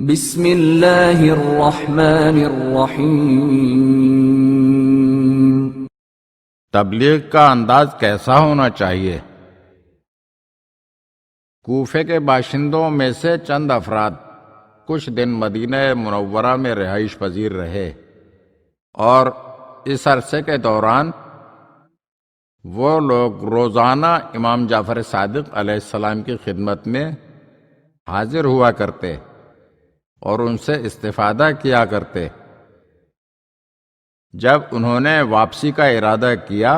بسم اللہ الرحمن الرحیم۔ تبلیغ کا انداز کیسا ہونا چاہیے؟ کوفے کے باشندوں میں سے چند افراد کچھ دن مدینہ منورہ میں رہائش پذیر رہے، اور اس عرصے کے دوران وہ لوگ روزانہ امام جعفر صادق علیہ السلام کی خدمت میں حاضر ہوا کرتے اور ان سے استفادہ کیا کرتے۔ جب انہوں نے واپسی کا ارادہ کیا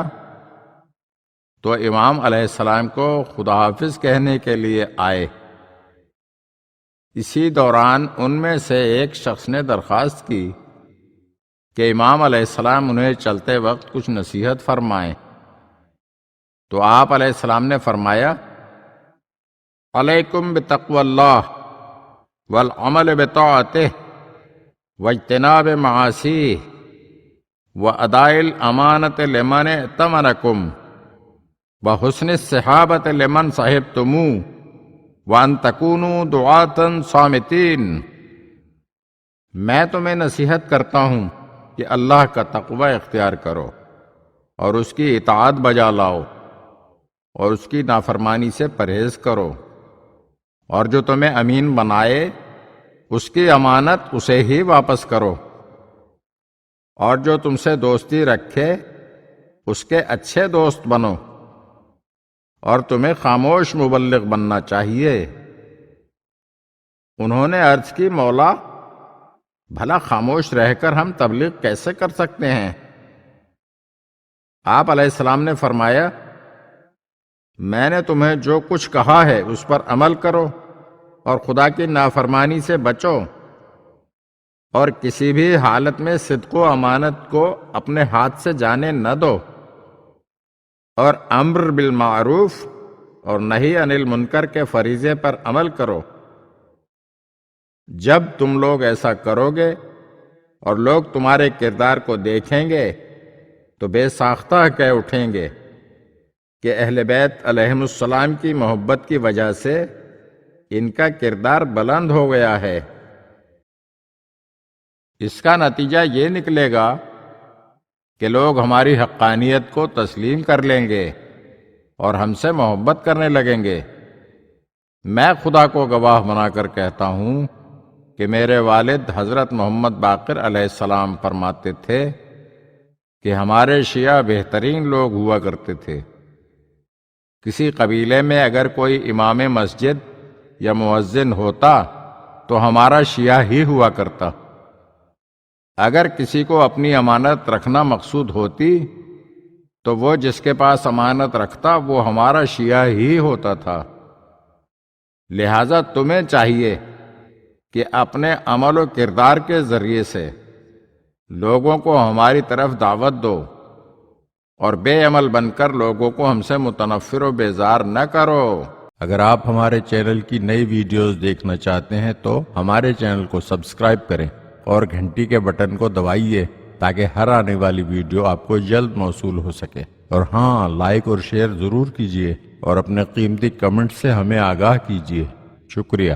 تو امام علیہ السلام کو خدا حافظ کہنے کے لیے آئے۔ اسی دوران ان میں سے ایک شخص نے درخواست کی کہ امام علیہ السلام انہیں چلتے وقت کچھ نصیحت فرمائیں، تو آپ علیہ السلام نے فرمایا، علیکم بتقوی اللہ والعمل بطاعتہ واجتناب معاصیہ واداء الامانۃ لمن ائتمنکم وحسن الصحابۃ لمن صحبتموہ وان تکونوا دعاۃ صامتین۔ میں تمہیں نصیحت کرتا ہوں کہ اللہ کا تقوی اختیار کرو اور اس کی اطاعت بجا لاؤ اور اس کی نافرمانی سے پرہیز کرو، اور جو تمہیں امین بنائے اس کی امانت اسے ہی واپس کرو، اور جو تم سے دوستی رکھے اس کے اچھے دوست بنو، اور تمہیں خاموش مبلغ بننا چاہیے۔ انہوں نے عرض کی، مولا، بھلا خاموش رہ کر ہم تبلیغ کیسے کر سکتے ہیں؟ آپ علیہ السلام نے فرمایا، میں نے تمہیں جو کچھ کہا ہے اس پر عمل کرو اور خدا کی نافرمانی سے بچو، اور کسی بھی حالت میں صدق و امانت کو اپنے ہاتھ سے جانے نہ دو، اور امر بالمعروف اور نہی عن المنکر کے فریضے پر عمل کرو۔ جب تم لوگ ایسا کرو گے اور لوگ تمہارے کردار کو دیکھیں گے تو بے ساختہ کہہ اٹھیں گے کہ اہل بیت علیہم السلام کی محبت کی وجہ سے ان کا کردار بلند ہو گیا ہے۔ اس کا نتیجہ یہ نکلے گا کہ لوگ ہماری حقانیت کو تسلیم کر لیں گے اور ہم سے محبت کرنے لگیں گے۔ میں خدا کو گواہ بنا کر کہتا ہوں کہ میرے والد حضرت محمد باقر علیہ السلام فرماتے تھے کہ ہمارے شیعہ بہترین لوگ ہوا کرتے تھے۔ کسی قبیلے میں اگر کوئی امام مسجد یا مؤذن ہوتا تو ہمارا شیعہ ہی ہوا کرتا۔ اگر کسی کو اپنی امانت رکھنا مقصود ہوتی تو وہ جس کے پاس امانت رکھتا وہ ہمارا شیعہ ہی ہوتا تھا۔ لہذا تمہیں چاہیے کہ اپنے عمل و کردار کے ذریعے سے لوگوں کو ہماری طرف دعوت دو، اور بے عمل بن کر لوگوں کو ہم سے متنفر و بیزار نہ کرو۔ اگر آپ ہمارے چینل کی نئی ویڈیوز دیکھنا چاہتے ہیں تو ہمارے چینل کو سبسکرائب کریں اور گھنٹی کے بٹن کو دبائیے تاکہ ہر آنے والی ویڈیو آپ کو جلد موصول ہو سکے۔ اور ہاں، لائک اور شیئر ضرور کیجیے اور اپنے قیمتی کمنٹ سے ہمیں آگاہ کیجیے۔ شکریہ۔